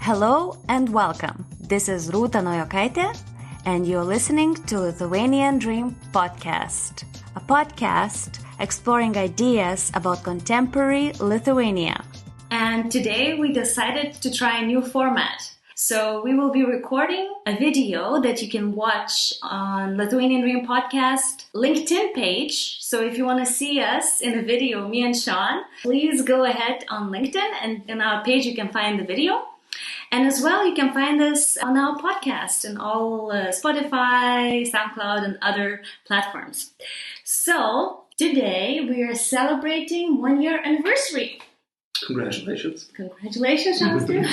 Hello and welcome. This is Ruta Naujokaite, and you're listening to Lithuanian Dream Podcast, a podcast exploring ideas about contemporary Lithuania. And today we decided to try a new format. So we will be recording a video that you can watch on Lithuanian Dream Podcast LinkedIn page. So if you want to see us in the video, me and Sean, please go ahead on LinkedIn, and in our page you can find the video. And as well, you can find us on our podcast and all Spotify, SoundCloud, and other platforms. So today we are celebrating 1 year anniversary. Congratulations. Congratulations, Sean.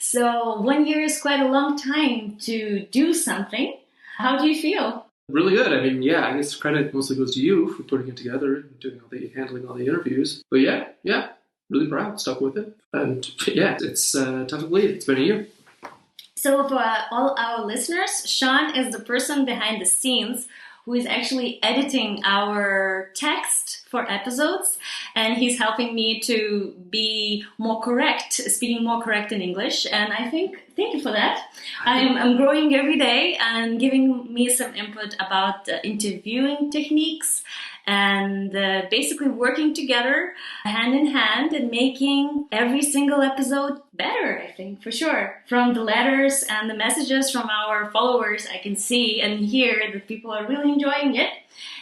So 1 year is quite a long time to do something. How do you feel? Really good. I guess credit mostly goes to you for putting it together and handling all the interviews. But yeah. Really proud, stuck with it. And yeah, it's tough to believe. It's been a year. So for all our listeners, Sean is the person behind the scenes who is actually editing our text for episodes. And he's helping me to be more correct, speaking more correct in English. And I think, thank you for that. I'm growing every day and giving me some input about interviewing techniques and basically working together hand in hand and making every single episode better, I think, for sure. From the letters and the messages from our followers, I can see and hear that people are really enjoying it.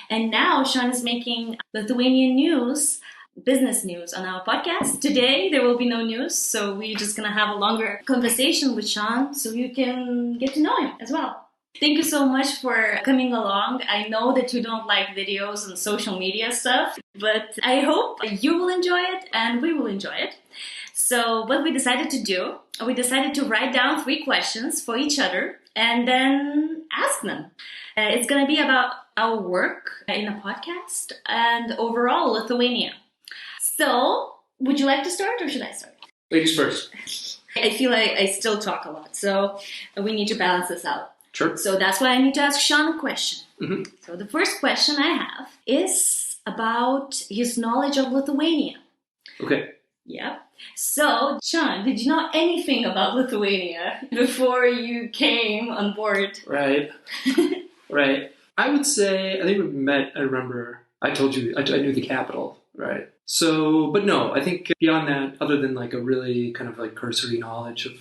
And now Sean is making Lithuanian news, business news on our podcast. Today, there will be no news, so we're just going to have a longer conversation with Sean so you can get to know him as well. Thank you so much for coming along. I know that you don't like videos and social media stuff, but I hope you will enjoy it and we will enjoy it. So what we decided to do, we decided to write down 3 questions for each other and then ask them. It's going to be about our work in a podcast and overall Lithuania. So would you like to start or should I start? Ladies first. I feel like I still talk a lot, so we need to balance this out. Sure. So that's why I need to ask Sean a question. Mm-hmm. So the first question I have is about his knowledge of Lithuania. Okay. Yeah. So, Sean, did you know anything about Lithuania before you came on board? Right. Right. I would say, I think we met, I remember, I told you, I knew the capital, right? So, but no, I think beyond that, other than like a really kind of like cursory knowledge of,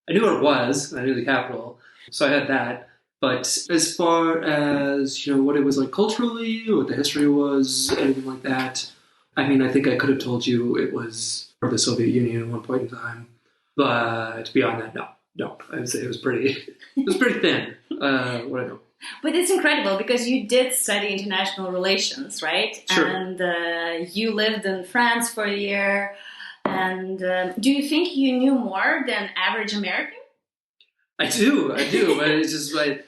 I knew where it was, I knew the capital. So I had that, but as far as, what it was like culturally, what the history was, anything like that, I think I could have told you it was part of the Soviet Union at one point in time, but beyond that, no, I would say it was pretty thin, what I know. But it's incredible because you did study international relations, right? Sure. And you lived in France for a year, and do you think you knew more than average American? I do, but it's just, I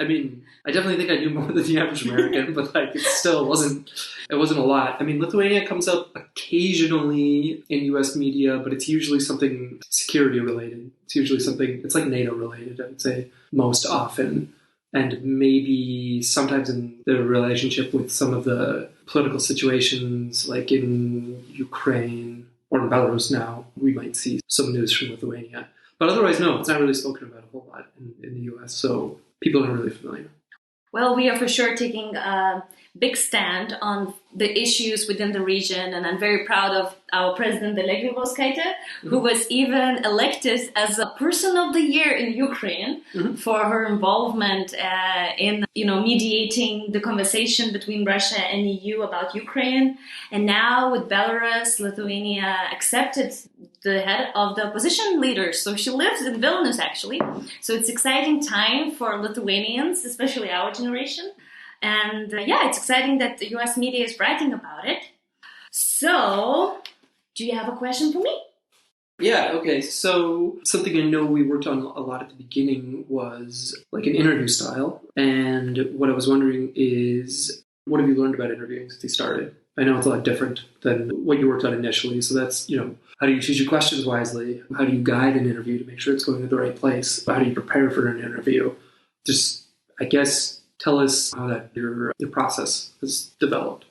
definitely think I knew more than the average American, but it still wasn't a lot. Lithuania comes up occasionally in US media, but it's usually something security related. It's usually something, it's like NATO related, I would say, most often. And maybe sometimes in the relationship with some of the political situations, like in Ukraine or in Belarus now, we might see some news from Lithuania. But otherwise, no, it's not really spoken about a whole lot in the U.S., so people aren't really familiar. Well, we are for sure taking a big stand on the issues within the region, and I'm very proud of our president, Gabriele Valodskaite, who was even elected as a Person of the Year in Ukraine for her involvement in, mediating the conversation between Russia and EU about Ukraine. And now with Belarus, Lithuania accepted the head of the opposition leaders. So she lives in Vilnius, actually. So it's exciting time for Lithuanians, especially our generation. And it's exciting that the US media is writing about it. So, do you have a question for me? Yeah, okay. So, something I know we worked on a lot at the beginning was like an interview style. And what I was wondering is, what have you learned about interviewing since you started? I know it's a lot different than what you worked on initially. So that's, how do you choose your questions wisely? How do you guide an interview to make sure it's going to the right place? How do you prepare for an interview? Just, I guess, tell us how that your process has developed.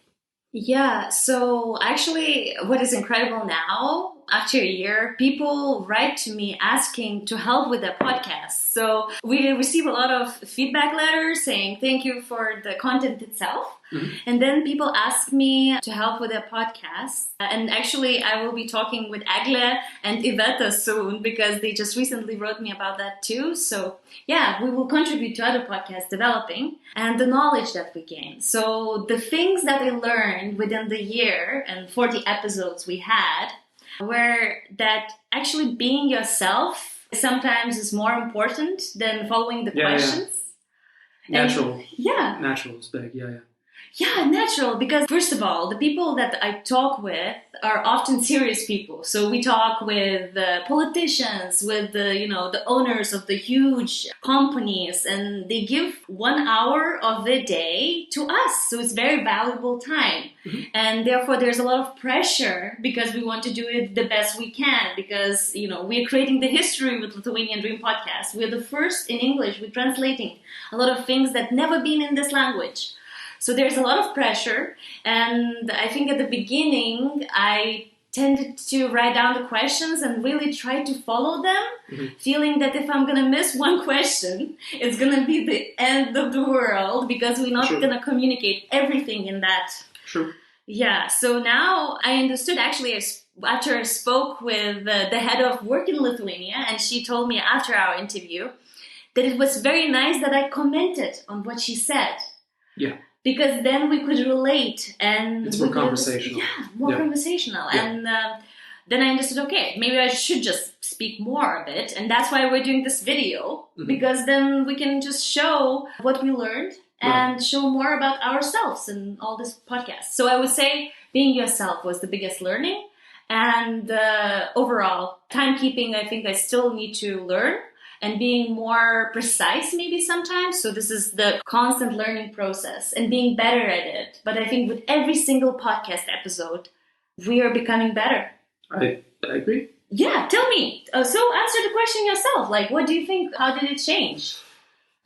Yeah, so actually what is incredible now after a year, people write to me asking to help with their podcast. So we receive a lot of feedback letters saying thank you for the content itself. Mm-hmm. And then people ask me to help with their podcast. And actually, I will be talking with Agle and Iveta soon because they just recently wrote me about that too. So yeah, we will contribute to other podcasts developing and the knowledge that we gain. So the things that I learned within the year and 40 episodes we had were that actually being yourself sometimes is more important than following the questions. Yeah. Natural. And, yeah. Natural is big. Yeah. Yeah, natural. Because first of all, the people that I talk with are often serious people. So we talk with politicians, with the owners of the huge companies, and they give 1 hour of their day to us. So it's very valuable time. Mm-hmm. And therefore, there's a lot of pressure because we want to do it the best we can. Because, we're creating the history with Lithuanian Dream Podcast. We're the first in English. We're translating a lot of things that never been in this language. So there's a lot of pressure, and I think at the beginning I tended to write down the questions and really try to follow them, mm-hmm. feeling that if I'm going to miss one question, it's going to be the end of the world because we're not going to communicate everything in that. Sure. Yeah, so now I understood actually after I spoke with the head of work in Lithuania, and she told me after our interview that it was very nice that I commented on what she said. Yeah. Because then we could relate and... It's more conversational. More conversational. Yeah. And then I understood, okay, maybe I should just speak more of it. And that's why we're doing this video. Mm-hmm. Because then we can just show what we learned and show more about ourselves in all this podcast. So I would say being yourself was the biggest learning. And overall, timekeeping, I think I still need to learn. And being more precise maybe sometimes. So this is the constant learning process and being better at it. But I think with every single podcast episode, we are becoming better. I agree. Yeah, tell me. So answer the question yourself. Like, what do you think? How did it change?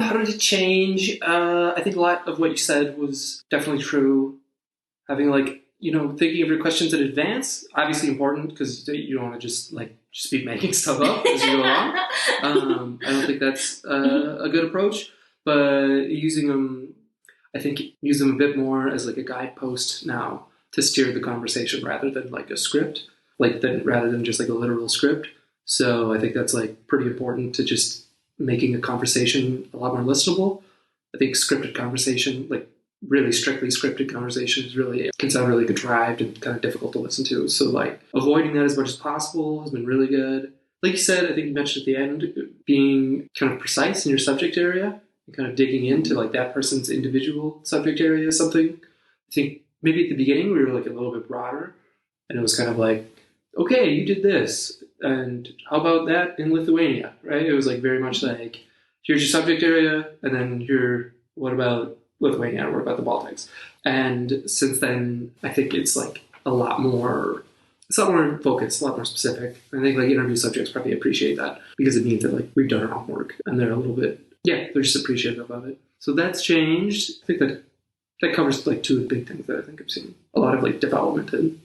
How did it change? I think a lot of what you said was definitely true. Having thinking of your questions in advance, obviously important because you don't want to just be making stuff up as you go along. I don't think that's a good approach, but using them a bit more as a guidepost now to steer the conversation rather than a script, rather than just a literal script. So I think that's pretty important to just making a conversation a lot more listenable. I think scripted conversation, really strictly scripted conversations can sound really contrived and kind of difficult to listen to. So avoiding that as much as possible has been really good. Like you said, I think you mentioned at the end, being kind of precise in your subject area and kind of digging into that person's individual subject area is something. I think maybe at the beginning we were a little bit broader and it was kind of okay, you did this and how about that in Lithuania, right? It was very much here's your subject area and then what about Lithuania, or about the Baltics. And since then, I think it's a lot more focused, a lot more specific. I think interview subjects probably appreciate that because it means that we've done our homework and they're a little bit, they're just appreciative of it. So that's changed. I think that covers two of the big things that I think I've seen a lot of development in.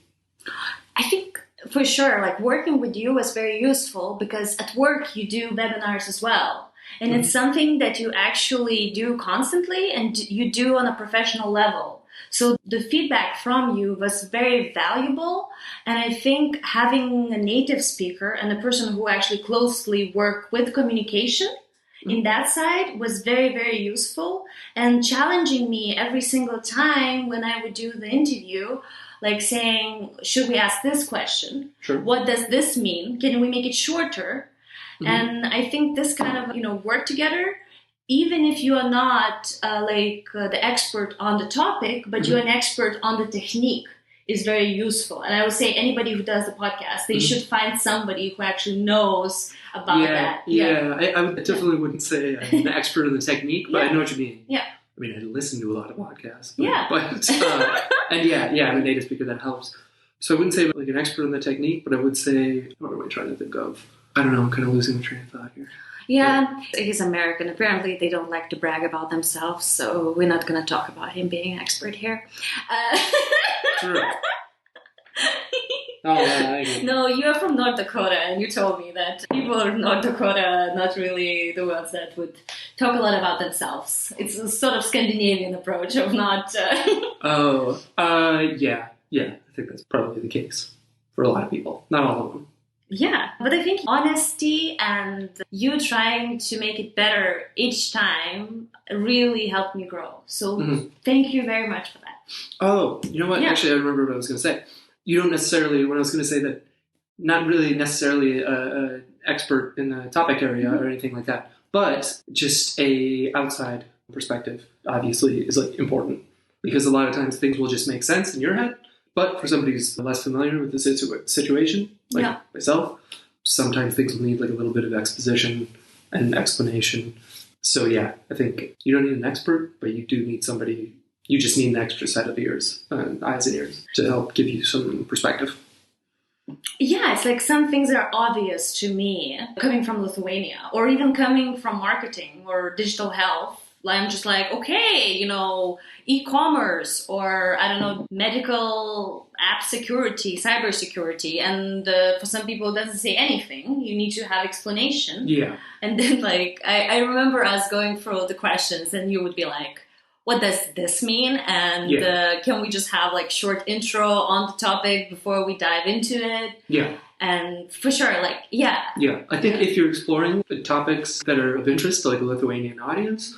I think for sure, working with you was very useful because at work you do webinars as well. And it's something that you actually do constantly and you do on a professional level. So the feedback from you was very valuable. And I think having a native speaker and a person who actually closely work with communication in that side was very, very useful and challenging me every single time when I would do the interview, saying, should we ask this question? Sure. What does this mean? Can we make it shorter? Mm-hmm. And I think this kind of, work together, even if you are not the expert on the topic, but you're an expert on the technique, is very useful. And I would say anybody who does the podcast, they should find somebody who actually knows about that. Yeah, I definitely wouldn't say I'm an expert in the technique, but I know what you mean. Yeah. I mean, I listen to a lot of podcasts. But I'm a native speaker, that helps. So I wouldn't say an expert in the technique, but I would say, what am I trying to think of? I don't know, I'm kind of losing the train of thought here. Yeah, he's American. Apparently, they don't like to brag about themselves, so we're not going to talk about him being an expert here. True. Oh, yeah, I agree. No, you are from North Dakota, and you told me that people of North Dakota are not really the ones that would talk a lot about themselves. It's a sort of Scandinavian approach of not... Yeah. I think that's probably the case for a lot of people. Not all of them. Yeah, but I think honesty and you trying to make it better each time really helped me grow. So thank you very much for that. Oh, you know what? Yeah. Actually, I remember what I was going to say. You don't necessarily, when I was going to say that, not really necessarily an expert in the topic area or anything like that, but just a outside perspective, obviously, is like important. Because a lot of times things will just make sense in your head, but for somebody who's less familiar with the situation, like myself, sometimes things will need like a little bit of exposition and explanation. So yeah, I think you don't need an expert, but you do need somebody. You just need an extra set of ears, eyes and ears, to help give you some perspective. Yeah, it's like some things are obvious to me coming from Lithuania or even coming from marketing or digital health. I'm just like, okay, e-commerce or, I don't know, medical app security, cyber security. And for some people, it doesn't say anything. You need to have explanation. Yeah. And then, like, I remember us going through the questions and you would be like, what does this mean? And can we just have, like, short intro on the topic before we dive into it? Yeah. And for sure, like, yeah. Yeah. I think if you're exploring the topics that are of interest to, like, a Lithuanian audience,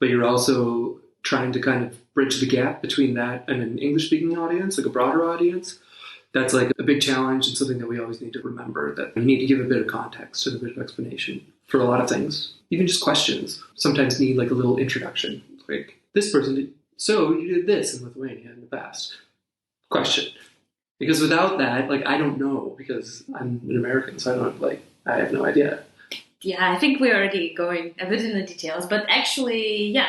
but you're also trying to kind of bridge the gap between that and an English-speaking audience, like a broader audience, that's like a big challenge and something that we always need to remember, that you need to give a bit of context and a bit of explanation for a lot of things. Even just questions sometimes need like a little introduction. Like, this person did, so you did this in Lithuania in the past. Question. Because without that, like, I don't know, because I'm an American, so I have no idea. Yeah, I think we're already going a bit in the details, but actually, yeah,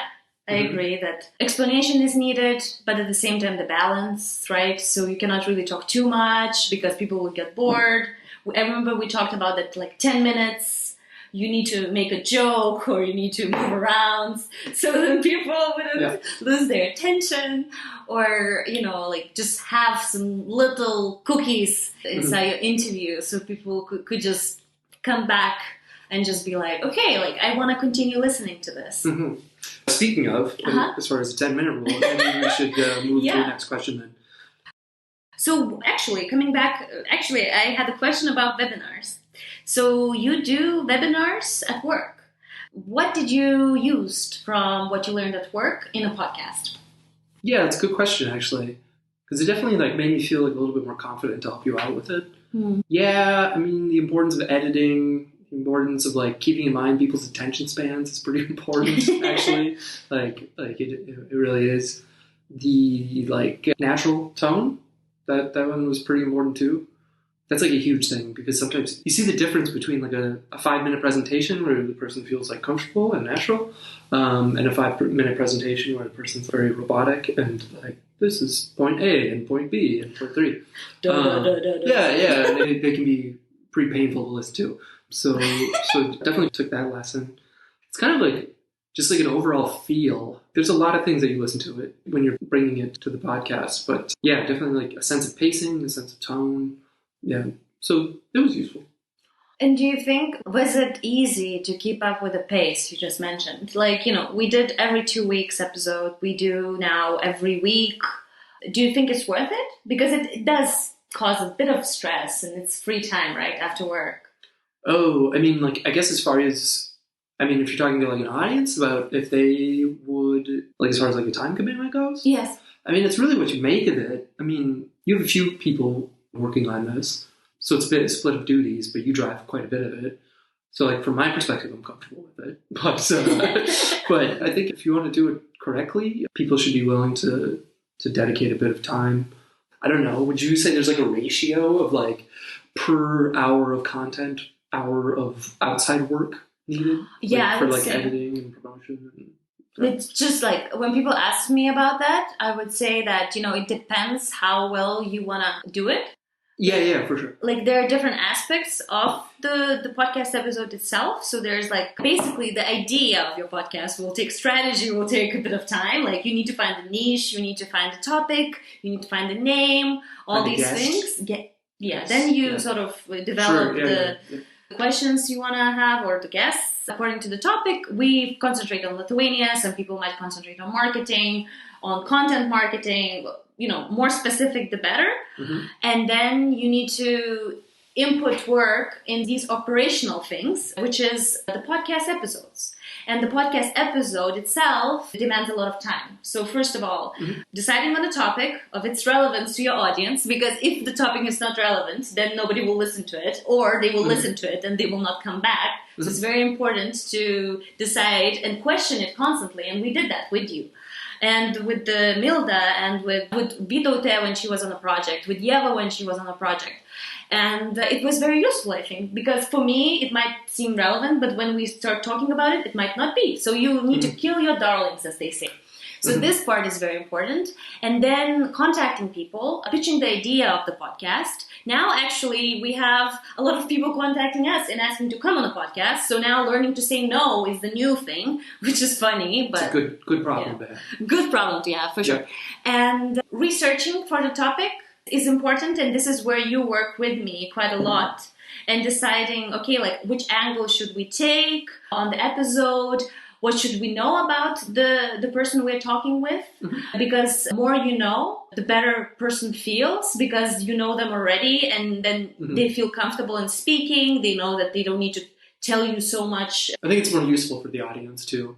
I agree that explanation is needed, but at the same time, the balance, right? So you cannot really talk too much because people will get bored. I remember we talked about that, like 10 minutes, you need to make a joke or you need to move around so that people wouldn't lose their attention or, like just have some little cookies inside your interview so people could just come back and just be like, okay, like I want to continue listening to this. Speaking of, as far as the 10-minute rule, maybe we should move to the next question then. So actually, coming back, I had a question about webinars. So you do webinars at work. What did you use from what you learned at work in a podcast? Yeah, it's a good question, actually. Because it definitely made me feel like a little bit more confident to help you out with it. Yeah, I mean, the importance of editing, the importance of keeping in mind people's attention spans is pretty important, actually. It really is. The natural tone, that one was pretty important too. That's a huge thing, because sometimes you see the difference between a 5-minute presentation where the person feels comfortable and natural, and a 5-minute presentation where the person's very robotic and this is point A and point B and point 3. Yeah, and they can be pretty painful to listen to. So definitely took that lesson. It's kind of just an overall feel. There's a lot of things that you listen to it when you're bringing it to the podcast, but yeah, definitely a sense of pacing, a sense of tone. Yeah, so it was useful. And do you think, was it easy to keep up with the pace you just mentioned? We did every 2 weeks episode. We do now every week. Do you think it's worth it? Because it does cause a bit of stress and it's free time, right, after work. Oh, I mean, I guess if you're talking to an audience about if they would, as far as a time commitment goes? Yes. I mean, it's really what you make of it. I mean, you have a few people working on this, so it's a bit of split of duties, but you drive quite a bit of it. So, from my perspective, I'm comfortable with it. But I think if you want to do it correctly, people should be willing to dedicate a bit of time. I don't know. Would you say there's a ratio of per hour of content, hour of outside work needed? Yeah, for editing and promotion. It's just when people ask me about that, I would say that it depends how well you want to do it. Yeah, for sure. There are different aspects of the podcast episode itself. So there's basically the idea of your podcast will take strategy, will take a bit of time. You need to find the niche, you need to find the topic, you need to find the name, all these things. Yeah, then you sort of develop the questions you want to have or the guests according to the topic. We concentrate on Lithuania. Some people might concentrate on marketing, on content marketing. More specific the better. And then you need to input work in these operational things, which is the podcast episodes. And the podcast episode itself demands a lot of time. So first of all, deciding on the topic of its relevance to your audience, because if the topic is not relevant, then nobody will listen to it, or they will listen to it and they will not come back. So it's very important to decide and question it constantly. And we did that with you. And with the Milda and with Vytautė when she was on a project, with Yeva when she was on a project. And it was very useful, I think, because for me, it might seem relevant, but when we start talking about it, it might not be. So you need to kill your darlings, as they say. So this part is very important. And then contacting people, pitching the idea of the podcast. Now, actually, we have a lot of people contacting us and asking to come on the podcast. So now learning to say no is the new thing, which is funny. But it's a good problem to have. Good problem to have, for sure. And researching for the topic is important. And this is where you work with me quite a lot. And deciding, okay, like which angle should we take on the episode? What should we know about the person we're talking with? Because the more you know, the better person feels because you know them already and then they feel comfortable in speaking. They know that they don't need to tell you so much. I think it's more useful for the audience too,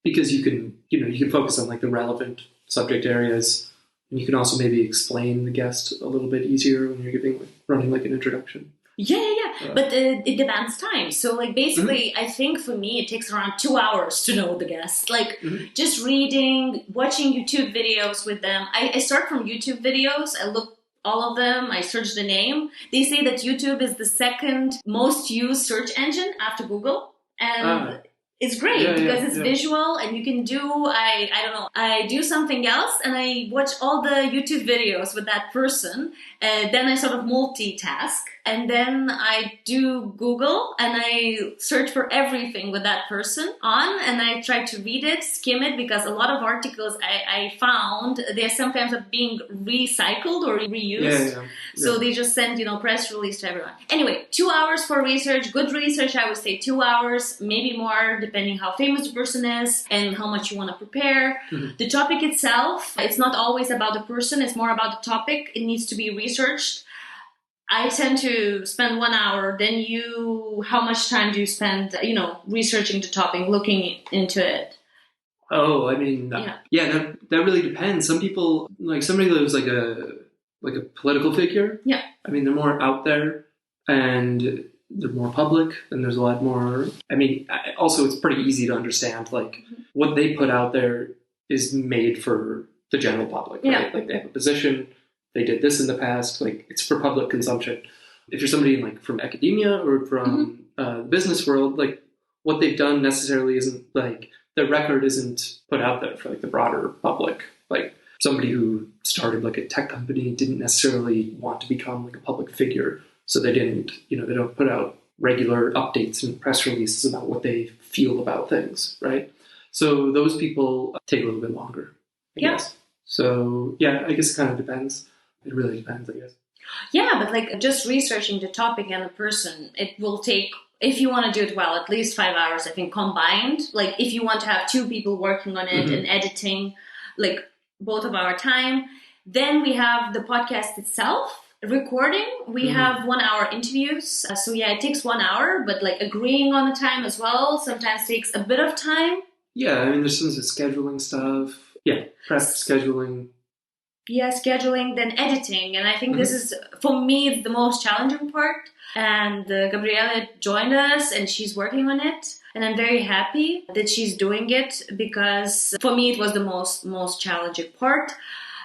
because you can focus on like the relevant subject areas, and you can also maybe explain the guest a little bit easier when you're running like an introduction. Yeah. But it demands time. So, like, basically, I think for me, it takes around 2 hours to know the guest. Like, just reading, watching YouTube videos with them. I start from YouTube videos. I look all of them. I search the name. They say that YouTube is the second most used search engine after Google. And it's great because it's visual and you can do, I do something else and I watch all the YouTube videos with that person. Then I sort of multitask. And then I do Google and I search for everything with that person on and I try to read it, skim it, because a lot of articles I found, they're sometimes being recycled or reused. So they just send, press release to everyone. Anyway, 2 hours for research, good research, I would say 2 hours, maybe more, depending how famous the person is and how much you want to prepare. The topic itself, it's not always about the person, it's more about the topic. It needs to be researched. I tend to spend 1 hour. Then how much time do you spend, researching the topic, looking into it? Oh, I mean, that really depends. Some people, like somebody who's like a political figure. Yeah. I mean, they're more out there and they're more public and there's a lot more. I mean, also it's pretty easy to understand, like what they put out there is made for the general public, right? Like they have a position. They did this in the past, like it's for public consumption. If you're somebody like from academia or from the business world, like what they've done necessarily isn't like their record isn't put out there for like the broader public. Like somebody who started like a tech company didn't necessarily want to become like a public figure. So they didn't, they don't put out regular updates and press releases about what they feel about things, right? So those people take a little bit longer, I guess. So I guess it kind of depends. It really depends, I guess. Yeah, but like just researching the topic and the person, it will take, if you want to do it well, at least 5 hours, I think, combined. Like if you want to have 2 people working on it and editing, like both of our time. Then we have the podcast itself. Recording, we have 1 hour interviews. So it takes 1 hour, but like agreeing on the time as well sometimes takes a bit of time. Yeah, I mean, there's some scheduling stuff. Yeah, prep, scheduling. Yeah, scheduling, then editing. And I think this is, for me, it's the most challenging part. And Gabriele joined us and she's working on it. And I'm very happy that she's doing it because for me, it was the most challenging part.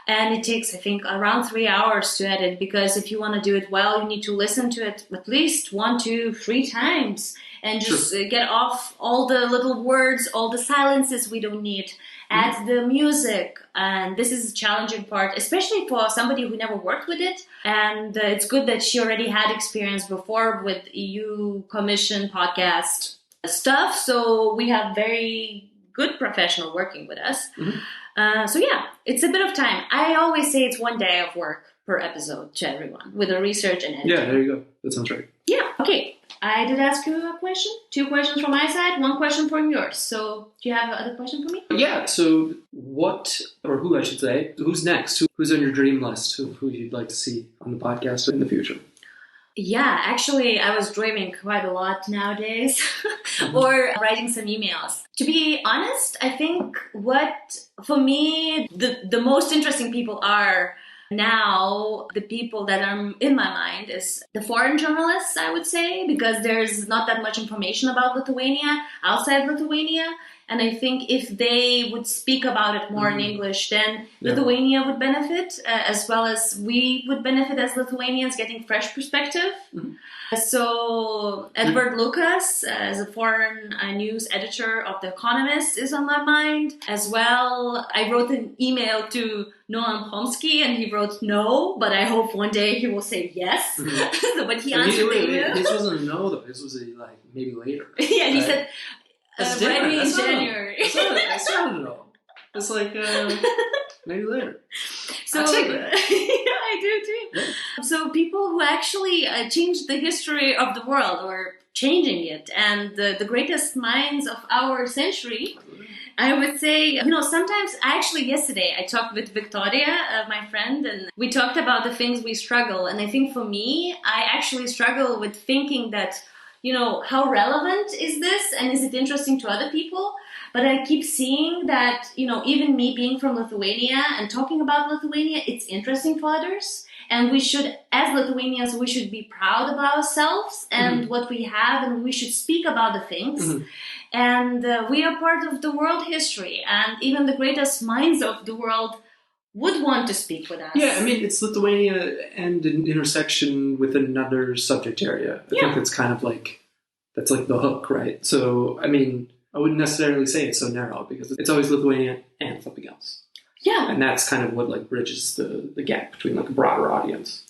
And it takes, I think, around 3 hours to edit because if you want to do it well, you need to listen to it at least 1, 2, 3 times and just get off all the little words, all the silences we don't need. Add the music, and this is a challenging part, especially for somebody who never worked with it. And it's good that she already had experience before with EU Commission podcast stuff. So we have very good professional working with us. So it's a bit of time. I always say it's 1 day of work. per episode to everyone with the research and editing. Yeah, there you go. That sounds right. Yeah, okay. I did ask you a question. 2 questions from my side, 1 question from yours. So, do you have another question for me? Yeah, so who I should say, who's next? Who's on your dream list? Who you'd like to see on the podcast in the future? Yeah, actually, I was dreaming quite a lot nowadays, or writing some emails. To be honest, I think for me, the most interesting people are now, the people that are in my mind is the foreign journalists, I would say, because there's not that much information about Lithuania outside Lithuania. And I think if they would speak about it more in English, then Lithuania would benefit, as well as we would benefit as Lithuanians getting fresh perspective. So Edward Lucas, as a foreign news editor of The Economist, is on my mind as well. I wrote an email to Noam Chomsky and he wrote no, but I hope one day he will say yes. But he answered the email. This wasn't a no though, this was like maybe later. Yeah, he said, write me in January. I sounded it all. It's like, maybe later. So, yeah, I do too. Yeah. So people who actually changed the history of the world or changing it, and the greatest minds of our century, I would say, sometimes, yesterday I talked with Victoria, my friend, and we talked about the things we struggle. And I think for me, I actually struggle with thinking that, how relevant is this and is it interesting to other people? But I keep seeing that, even me being from Lithuania and talking about Lithuania, it's interesting for others. And we should, as Lithuanians, we should be proud of ourselves and what we have, and we should speak about the things. And we are part of the world history, and even the greatest minds of the world would want to speak with us. Yeah, I mean, it's Lithuania and an intersection with another subject area. I think it's kind of like, that's like the hook, right? So, I mean, I wouldn't necessarily say it's so narrow because it's always Lithuania and something else. Yeah. And that's kind of what like bridges the gap between like a broader audience.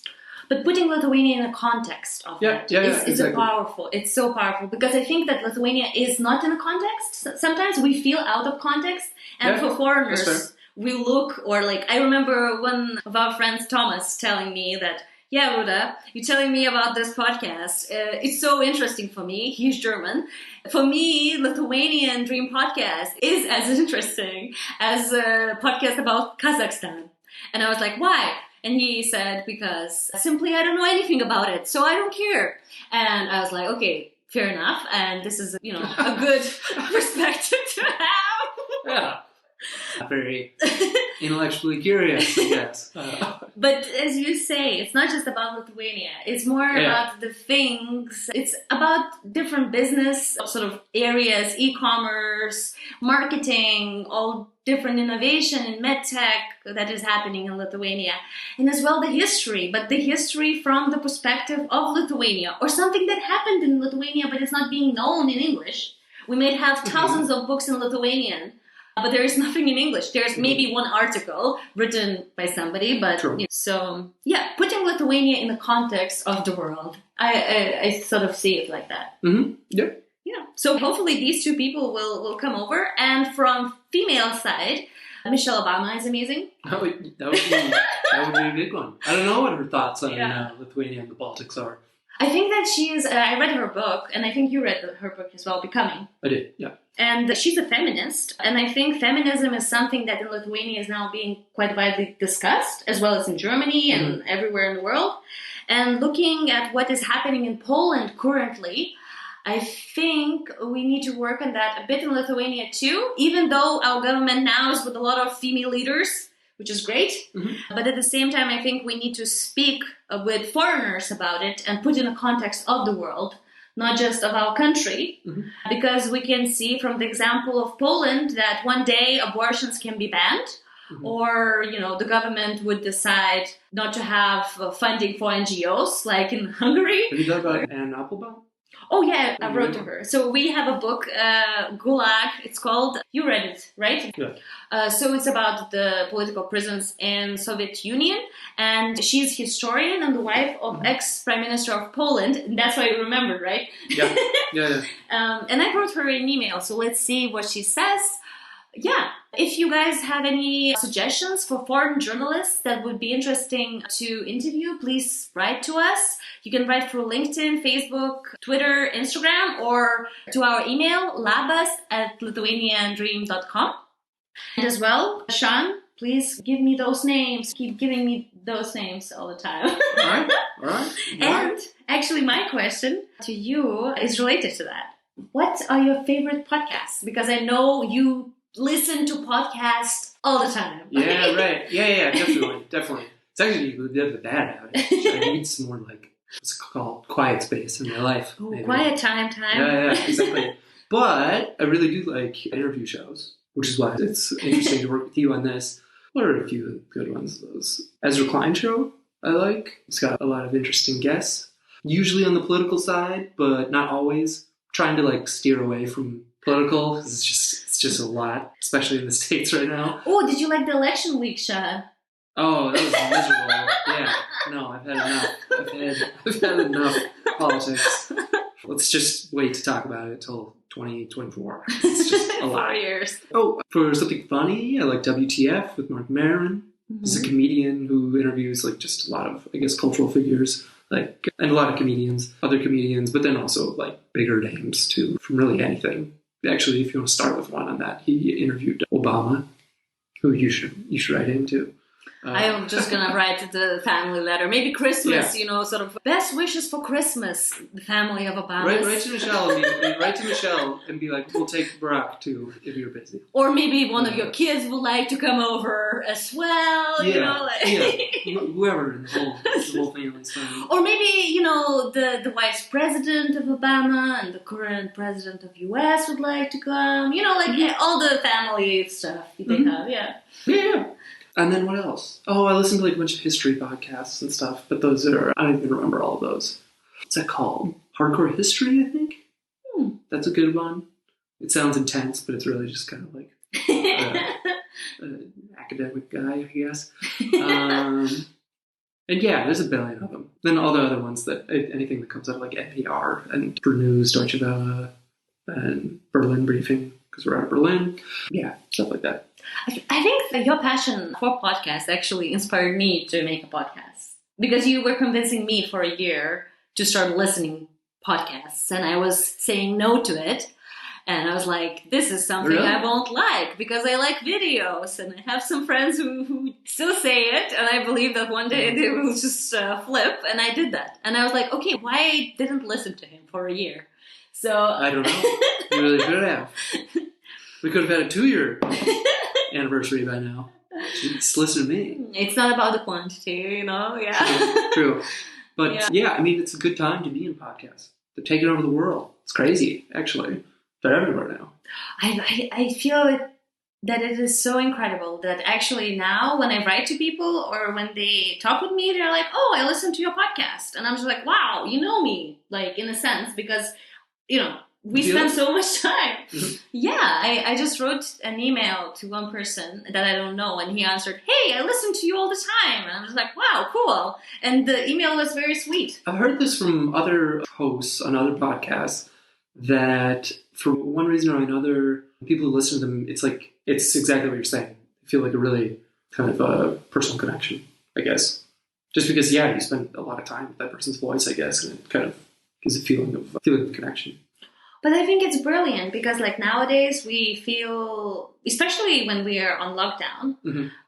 But putting Lithuania in a context of it is exactly. powerful. It's so powerful because I think that Lithuania is not in a context. Sometimes we feel out of context, and for foreigners, we look, or like, I remember one of our friends, Thomas, telling me that, yeah, Ruta, you're telling me about this podcast. It's so interesting for me. He's German. For me, Lithuanian Dream Podcast is as interesting as a podcast about Kazakhstan. And I was like, why? And he said, because simply I don't know anything about it, so I don't care. And I was like, okay, fair enough. And this is, a good perspective to have. Yeah. Very intellectually curious, I guess. But as you say, it's not just about Lithuania. It's more about the things. It's about different business sort of areas, e-commerce, marketing, all different innovation in medtech that is happening in Lithuania. And as well the history, but the history from the perspective of Lithuania, or something that happened in Lithuania but it's not being known in English. We may have thousands of books in Lithuanian, but there is nothing in English. There's maybe one article written by somebody, but so putting Lithuania in the context of the world, I sort of see it like that. Yep. Yeah. So hopefully these 2 people will come over, and from female side, Michelle Obama is amazing. That would be a big one. I don't know what her thoughts on Lithuania and the Baltics are. I think that I read her book, and I think you read her book as well, Becoming. I did, yeah. And she's a feminist, and I think feminism is something that in Lithuania is now being quite widely discussed, as well as in Germany and everywhere in the world. And looking at what is happening in Poland currently, I think we need to work on that a bit in Lithuania too, even though our government now is with a lot of female leaders, which is great. But at the same time, I think we need to speak with foreigners about it and put in a context of the world, not just of our country, because we can see from the example of Poland that one day abortions can be banned, or, the government would decide not to have funding for NGOs, like in Hungary. Have you thought about Anne Applebaum? Oh, yeah, I wrote to her. So we have a book, Gulag, it's called. You read it, right? Yeah. So it's about the political prisons in Soviet Union. And she's historian and the wife of ex-prime minister of Poland. And that's why you remembered, right? Yeah. And I wrote her an email. So let's see what she says. yeah, if you guys have any suggestions for foreign journalists that would be interesting to interview, please write to us. You can write through LinkedIn, Facebook, Twitter, Instagram, or to our email, labas@lithuaniandream.com. And as well, Sean, please give me those names. Keep giving me those names all the time. All right. And actually, my question to you is related to that. What are your favorite podcasts? Because I know you listen to podcasts all the time. Yeah, right. Yeah, definitely. It's actually a bit of a bad habit. I need some more, like, what's it called? Quiet space in my life. Oh, quiet time. Yeah, exactly. But I really do like interview shows, which is why it's interesting to work with you on this. What are a few good ones of those? Ezra Klein show, I like. It's got a lot of interesting guests. Usually on the political side, but not always. Trying to like steer away from political because it's just a lot, especially in the States right now. Oh, did you like the election week, Sean? Oh, that was miserable. Yeah, no, I've had enough. I've had enough politics. Let's just wait to talk about it till 2024. It's just a lot. 4 years. Oh, for something funny, I like WTF with Mark Maron. He's a comedian who interviews like just a lot of, I guess, cultural figures. Like, and a lot of comedians, other comedians, but then also like bigger names too, from really anything. Actually, if you want to start with one on that, he interviewed Obama, who you should write into. I'm just gonna write the family letter. Maybe Christmas, sort of best wishes for Christmas. The family of Obama. Write to Michelle. Write to Michelle and be like, we'll take Barack too if you're busy. Or maybe one of your kids would like to come over as well. Whoever in the whole family's fine. Or maybe the vice president of Obama and the current president of US would like to come. All the family stuff they have. Yeah. And then what else? Oh, I listen to like a bunch of history podcasts and stuff, but I don't even remember all of those. What's that called? Hardcore History, I think? That's a good one. It sounds intense, but it's really just kind of like an academic guy, I guess. And yeah, there's a billion of them. Then all the other ones anything that comes out of like NPR and for News, Deutsche Welle, and Berlin Briefing, because we're out of Berlin. Yeah, stuff like that. I think that your passion for podcasts actually inspired me to make a podcast. Because you were convincing me for a year to start listening podcasts. And I was saying no to it. And I was like, this is something I won't like because I like videos. And I have some friends who still say it. And I believe that one day they will just flip. And I did that. And I was like, okay, why didn't listen to him for a year? So I don't know. You really should have. We could have had a 2-year anniversary by now. Just listen to me. It's not about the quantity, Yeah. True. But yeah, I mean, it's a good time to be in podcasts. They're taking over the world. It's crazy, actually. They're everywhere now. I feel that it is so incredible that actually now when I write to people or when they talk with me, they're like, oh, I listened to your podcast. And I'm just like, wow, you know me, like in a sense, because, we spend so much time. Yeah, I just wrote an email to one person that I don't know, and he answered, hey, I listen to you all the time. And I'm just like, wow, cool. And the email was very sweet. I've heard this from other hosts on other podcasts that for one reason or another, people who listen to them, it's exactly what you're saying. I feel like a really kind of a personal connection, I guess. Just because, you spend a lot of time with that person's voice, I guess, and it kind of gives a feeling of connection. But I think it's brilliant because like nowadays we feel, especially when we are on lockdown,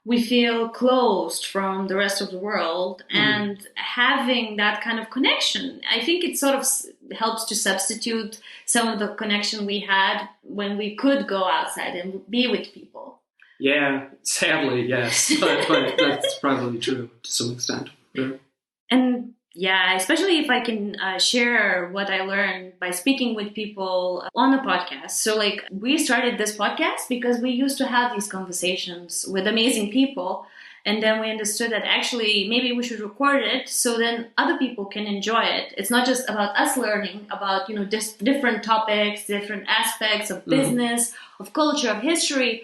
we feel closed from the rest of the world and having that kind of connection, I think it sort of helps to substitute some of the connection we had when we could go outside and be with people. Yeah, sadly, yes, but that's probably true to some extent. Yeah. And yeah, especially if I can share what I learned by speaking with people on the podcast. So like we started this podcast because we used to have these conversations with amazing people. And then we understood that actually maybe we should record it so then other people can enjoy it. It's not just about us learning about, different topics, different aspects of business, of culture, of history.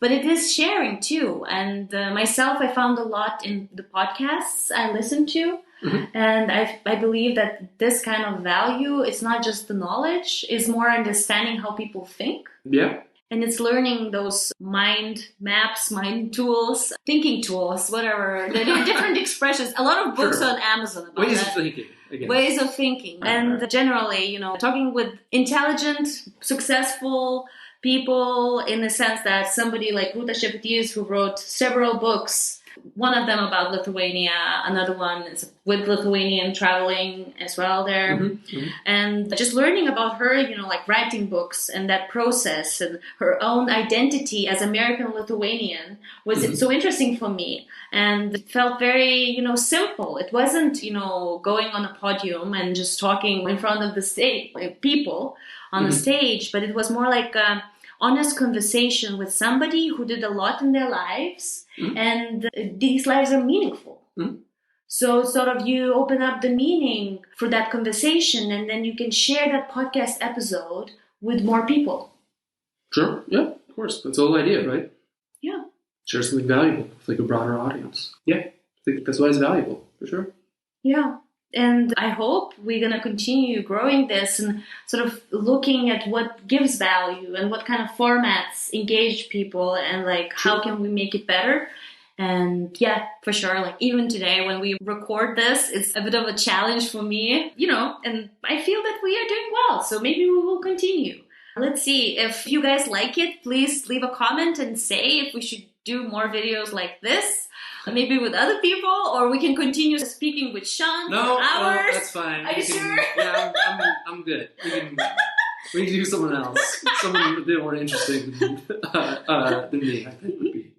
But it is sharing too. And myself, I found a lot in the podcasts I listened to. And I believe that this kind of value, it's not just the knowledge, it's more understanding how people think. Yeah. And it's learning those mind maps, mind tools, thinking tools, whatever. There are different expressions. A lot of books on Amazon about ways that. of thinking. Again. Ways of thinking. And generally, talking with intelligent, successful people in the sense that somebody like Ruta Naujokaite, who wrote several books, one of them about Lithuania, another one is with Lithuanian traveling as well there. And just learning about her, like writing books and that process and her own identity as American Lithuanian was so interesting for me. And it felt very, simple. It wasn't, going on a podium and just talking in front of the stage, like people on the stage, but it was more like a honest conversation with somebody who did a lot in their lives, and these lives are meaningful. So sort of you open up the meaning for that conversation, and then you can share that podcast episode with more people. Sure, yeah, of course. That's the whole idea, right? Yeah. Share something valuable with like a broader audience. Yeah, I think that's why it's valuable, for sure. Yeah. And I hope we're going to continue growing this and sort of looking at what gives value and what kind of formats engage people and like how can we make it better. And yeah, for sure, like even today when we record this, it's a bit of a challenge for me, and I feel that we are doing well. So maybe we will continue. Let's see. If you guys like it, please leave a comment and say if we should do more videos like this. Maybe with other people, or we can continue speaking with Sean for hours. No, that's fine. Are you sure? Yeah, I'm good. We can do someone else, someone a bit more interesting than me. I think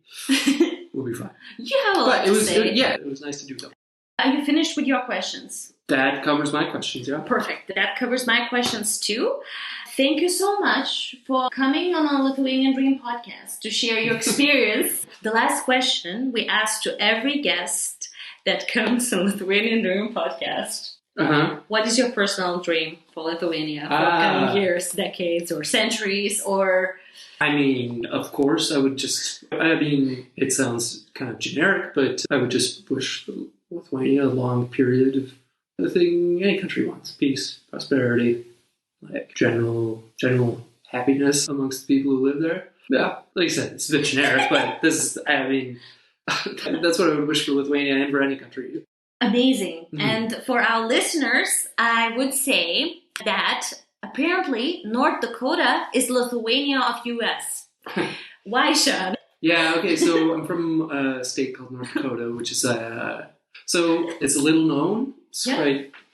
will be fine. You have a lot to say. It was nice to do that. Are you finished with your questions? That covers my questions. Yeah. Perfect. That covers my questions too. Thank you so much for coming on our Lithuanian Dream Podcast to share your experience. The last question we ask to every guest that comes on Lithuanian Dream Podcast. What is your personal dream for Lithuania for coming years, decades, or centuries, or... I mean, of course, it sounds kind of generic, but I would just wish Lithuania a long period of the thing any country wants. Peace, prosperity, like general happiness amongst the people who live there. Yeah, like I said, it's a bit generic, but that's what I would wish for Lithuania and for any country. Amazing. And for our listeners, I would say that apparently North Dakota is Lithuania of US. Why, Sean? Yeah, okay, so I'm from a state called North Dakota, which is so it's a little known. It's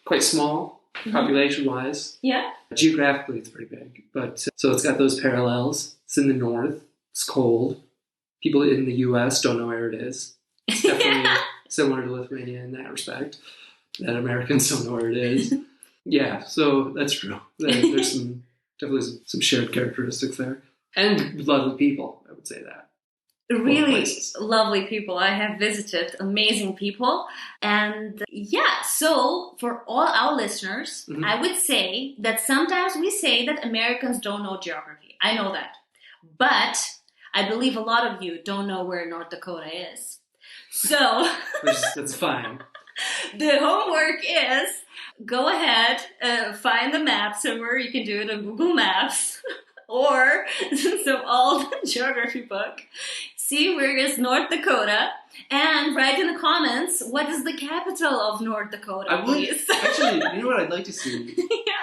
quite small, population-wise. Yeah. Geographically, it's pretty big. But so it's got those parallels. It's in the north. It's cold. People in the U.S. don't know where it is. It's definitely similar to Lithuania in that respect. That Americans don't know where it is. Yeah, so that's true. There's definitely some shared characteristics there. And lovely people, I would say that. Really lovely people. I have visited amazing people. And yeah, so for all our listeners, I would say that sometimes we say that Americans don't know geography. I know that. But I believe a lot of you don't know where North Dakota is. So that's fine. The homework is go ahead, find the map somewhere. You can do it on Google Maps or some old geography book. See where is North Dakota and write in the comments what is the capital of North Dakota, please. Actually, you know what I'd like to see?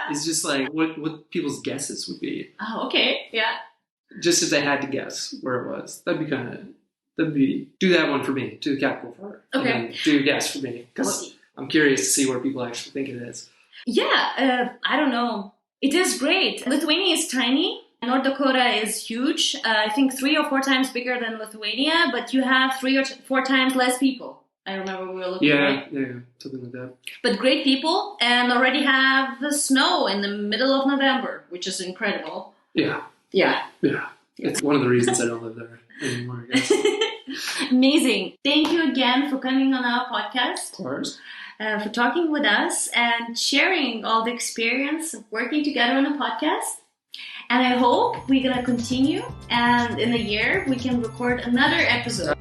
Is just like what people's guesses would be. Oh, okay. Yeah. Just if they had to guess where it was. Do that one for me. Do the capital for it. Okay. And then do your guess for me. Because I'm curious to see where people actually think it is. Yeah. I don't know. It is great. Lithuania is tiny. North Dakota is huge. I think 3 or 4 times bigger than Lithuania, but you have 3 or 4 times less people. I remember we were looking at it. Yeah, something like that. But great people, and already have the snow in the middle of November, which is incredible. Yeah. It's one of the reasons I don't live there anymore, I guess. Amazing. Thank you again for coming on our podcast. Of course. For talking with us and sharing all the experience of working together on a podcast. And I hope we're going to continue, and in a year we can record another episode.